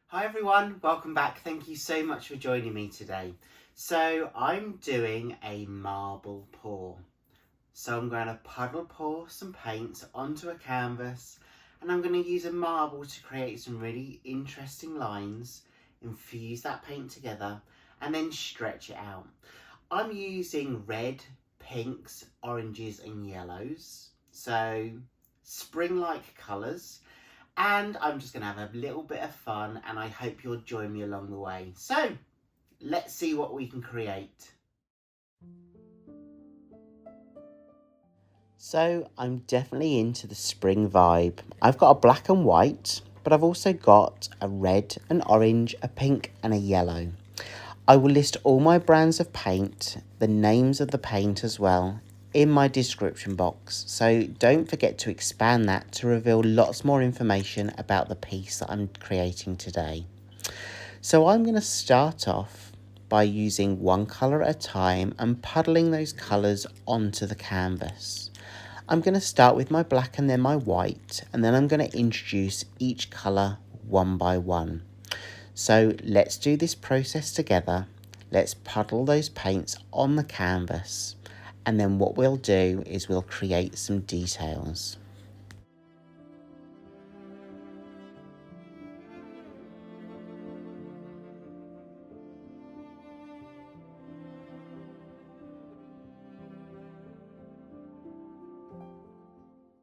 Hi everyone, welcome back. Thank you so much for joining me today. So I'm doing a marble pour. So I'm going to puddle pour some paint onto a canvas and I'm going to use a marble to create some really interesting lines, infuse that paint together and then stretch it out. I'm using red, pinks, oranges and yellows. So spring-like colours. And I'm just going to have a little bit of fun and I hope you'll join me along the way. So let's see what we can create. So I'm definitely into the spring vibe. I've got a black and white, but I've also got a red, an orange, a pink and a yellow. I will list all my brands of paint, the names of the paint as well, in my description box, so don't forget to expand that to reveal lots more information about the piece that I'm creating today. So I'm going to start off by using one colour at a time and puddling those colours onto the canvas. I'm going to start with my black and then my white, and then I'm going to introduce each colour one by one. So let's do this process together. Let's puddle those paints on the canvas. And then what we'll do is we'll create some details.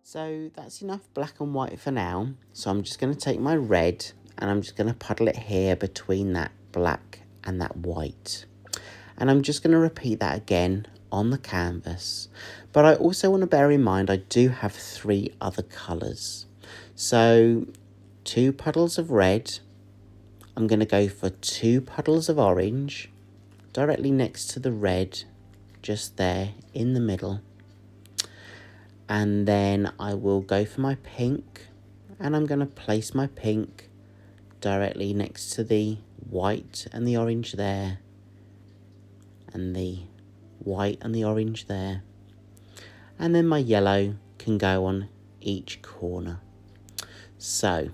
So that's enough black and white for now. So I'm just going to take my red and I'm just going to puddle it here between that black and that white. And I'm just going to repeat that again on the canvas. But I also want to bear in mind I do have 3 other colours. So 2 puddles of red. I'm going to go for 2 puddles of orange directly next to the red, just there in the middle. And then I will go for my pink and I'm going to place my pink directly next to the white and the orange there, and the white and the orange there, and then my yellow can go on each corner. So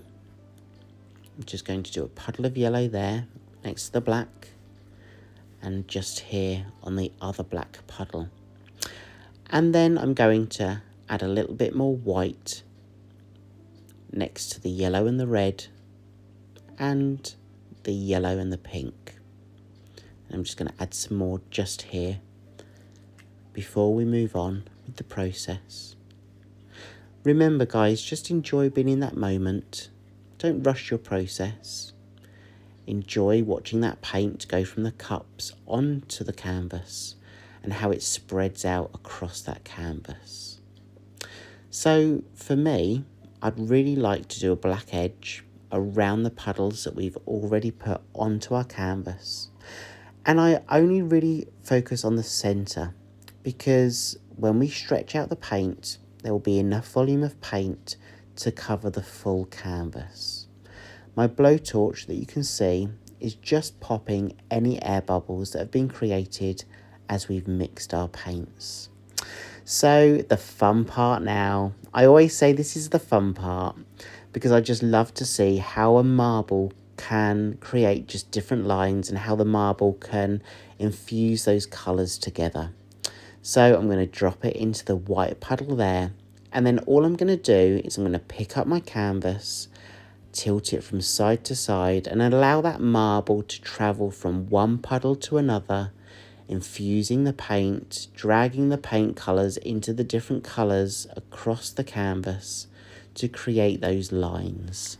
I'm just going to do a puddle of yellow there next to the black and just here on the other black puddle, and then I'm going to add a little bit more white next to the yellow and the red and the yellow and the pink. And I'm just going to add some more just here before we move on with the process. Remember guys, just enjoy being in that moment. Don't rush your process. Enjoy watching that paint go from the cups onto the canvas and how it spreads out across that canvas. So for me, I'd really like to do a black edge around the puddles that we've already put onto our canvas. And I only really focus on the centre because when we stretch out the paint, there will be enough volume of paint to cover the full canvas. My blowtorch that you can see is just popping any air bubbles that have been created as we've mixed our paints. So the fun part now, I always say this is the fun part because I just love to see how a marble can create just different lines and how the marble can infuse those colours together. So I'm going to drop it into the white puddle there, and then all I'm going to do is I'm going to pick up my canvas, tilt it from side to side and allow that marble to travel from one puddle to another, infusing the paint, dragging the paint colours into the different colours across the canvas to create those lines.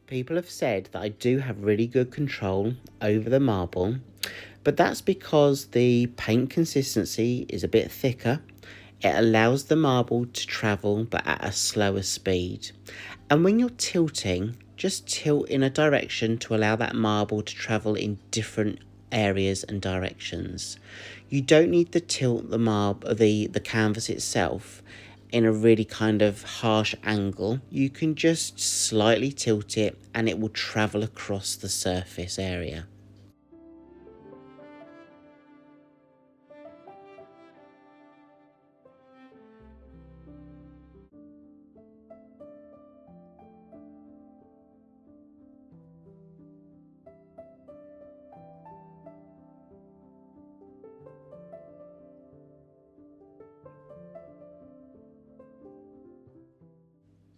People have said that I do have really good control over the marble, but that's because the paint consistency is a bit thicker. It allows the marble to travel but at a slower speed. And when you're tilting, just tilt in a direction to allow that marble to travel in different areas and directions. You don't need to tilt the canvas itself in a really kind of harsh angle. You can just slightly tilt it and it will travel across the surface area.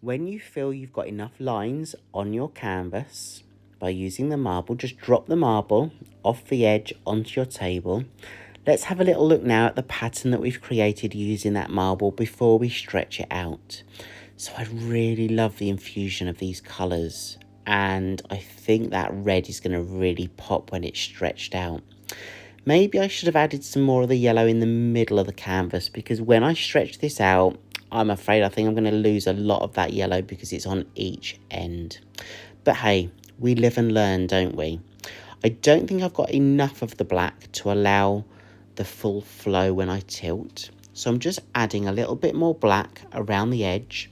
When you feel you've got enough lines on your canvas, by using the marble, just drop the marble off the edge onto your table. Let's have a little look now at the pattern that we've created using that marble before we stretch it out. So I really love the infusion of these colours, and I think that red is going to really pop when it's stretched out. Maybe I should have added some more of the yellow in the middle of the canvas, because when I stretch this out, I'm afraid I think I'm going to lose a lot of that yellow because it's on each end. But hey, we live and learn, don't we? I don't think I've got enough of the black to allow the full flow when I tilt. So I'm just adding a little bit more black around the edge.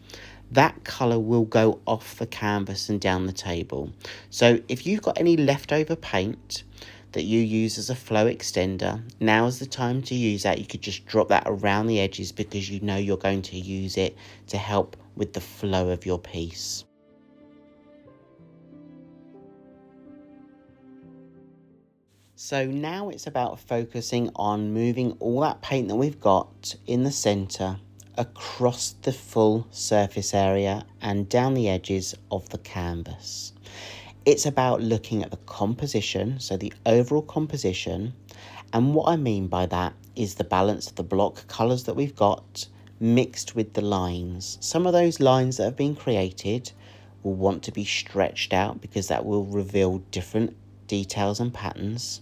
That colour will go off the canvas and down the table. So if you've got any leftover paint that you use as a flow extender, now's the time to use that. You could just drop that around the edges because you know you're going to use it to help with the flow of your piece. So now it's about focusing on moving all that paint that we've got in the centre across the full surface area and down the edges of the canvas. It's about looking at the composition, so the overall composition, and what I mean by that is the balance of the block colours that we've got mixed with the lines. Some of those lines that have been created will want to be stretched out because that will reveal different details and patterns.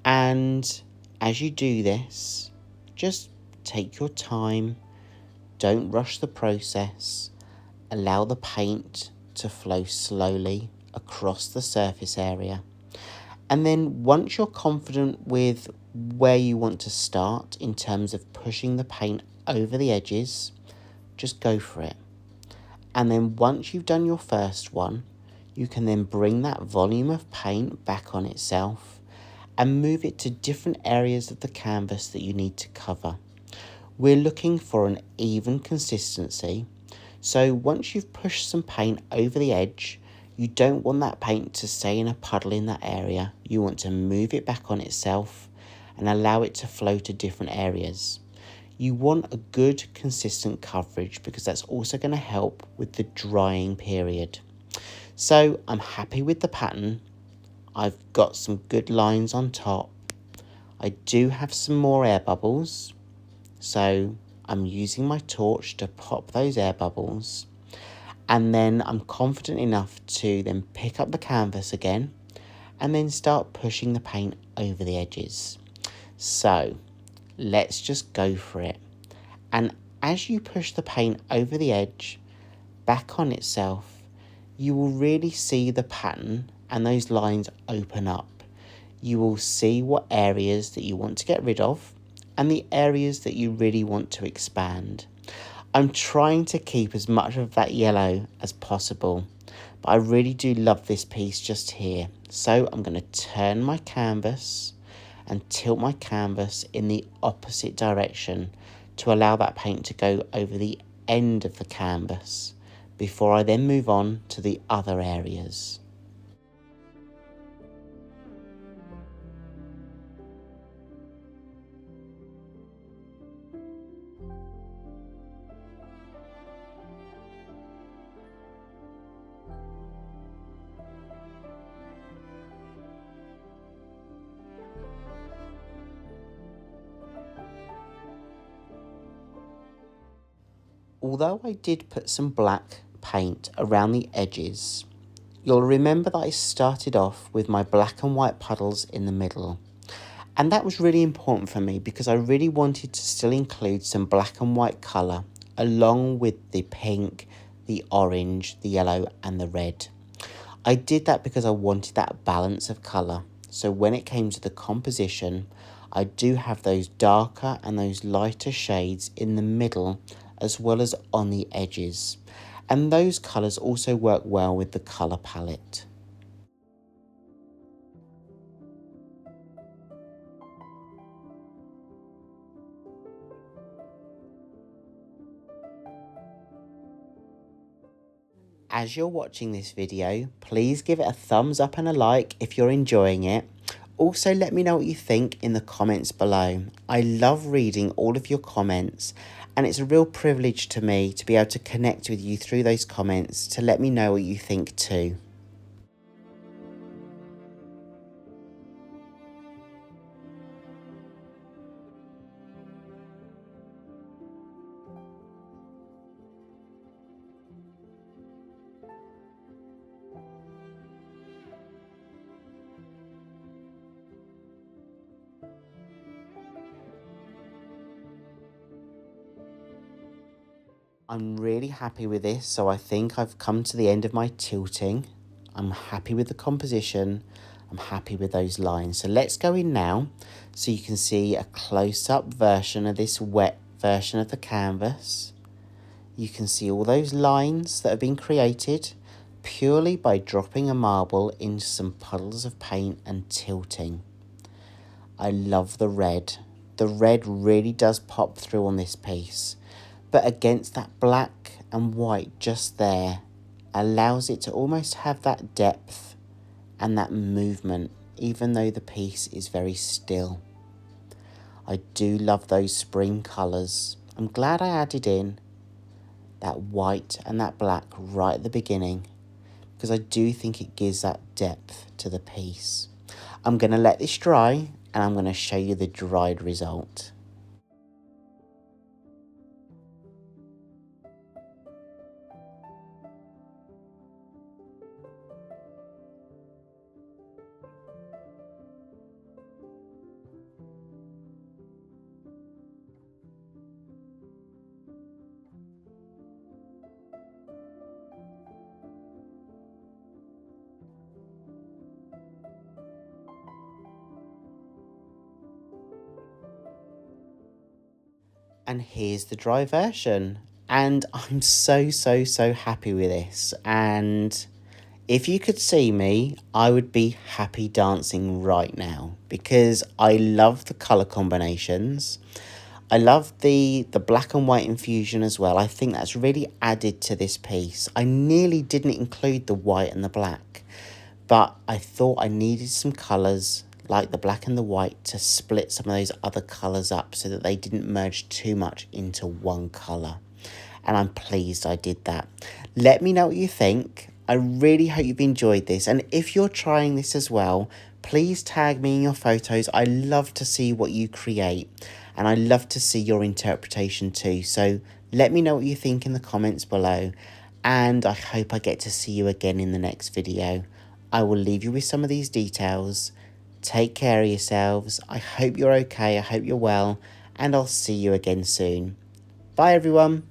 And as you do this, just take your time, don't rush the process, allow the paint to flow slowly across the surface area. And then once you're confident with where you want to start in terms of pushing the paint over the edges, just go for it. And then once you've done your first one, you can then bring that volume of paint back on itself and move it to different areas of the canvas that you need to cover. We're looking for an even consistency. So once you've pushed some paint over the edge, you don't want that paint to stay in a puddle in that area. You want to move it back on itself and allow it to flow to different areas. You want a good consistent coverage because that's also going to help with the drying period. So I'm happy with the pattern. I've got some good lines on top. I do have some more air bubbles, so I'm using my torch to pop those air bubbles, and then I'm confident enough to then pick up the canvas again and then start pushing the paint over the edges. So let's just go for it. And as you push the paint over the edge back on itself, you will really see the pattern and those lines open up. You will see what areas that you want to get rid of and the areas that you really want to expand. I'm trying to keep as much of that yellow as possible, but I really do love this piece just here. So I'm going to turn my canvas and tilt my canvas in the opposite direction to allow that paint to go over the end of the canvas before I then move on to the other areas. Although I did put some black paint around the edges, you'll remember that I started off with my black and white puddles in the middle. And that was really important for me because I really wanted to still include some black and white colour along with the pink, the orange, the yellow and the red. I did that because I wanted that balance of colour. So when it came to the composition, I do have those darker and those lighter shades in the middle as well as on the edges. And those colours also work well with the colour palette. As you're watching this video, please give it a thumbs up and a like if you're enjoying it. Also, let me know what you think in the comments below. I love reading all of your comments And it's a real privilege to me to be able to connect with you through those comments to let me know what you think too. I'm really happy with this, so I think I've come to the end of my tilting. I'm happy with the composition. I'm happy with those lines. So let's go in now so you can see a close-up version of this wet version of the canvas. You can see all those lines that have been created purely by dropping a marble into some puddles of paint and tilting. I love the red. The red really does pop through on this piece. But against that black and white just there, allows it to almost have that depth and that movement, even though the piece is very still. I do love those spring colours. I'm glad I added in that white and that black right at the beginning, because I do think it gives that depth to the piece. I'm going to let this dry and I'm going to show you the dried result. And here's the dry version. And I'm so happy with this. And if you could see me, I would be happy dancing right now because I love the colour combinations. I love the black and white infusion as well. I think that's really added to this piece. I nearly didn't include the white and the black, but I thought I needed some colours like the black and the white to split some of those other colours up so that they didn't merge too much into one colour. And I'm pleased I did that. Let me know what you think. I really hope you've enjoyed this. And if you're trying this as well, please tag me in your photos. I love to see what you create. And I love to see your interpretation too. So let me know what you think in the comments below. And I hope I get to see you again in the next video. I will leave you with some of these details. Take care of yourselves. I hope you're okay. I hope you're well. And I'll see you again soon. Bye everyone.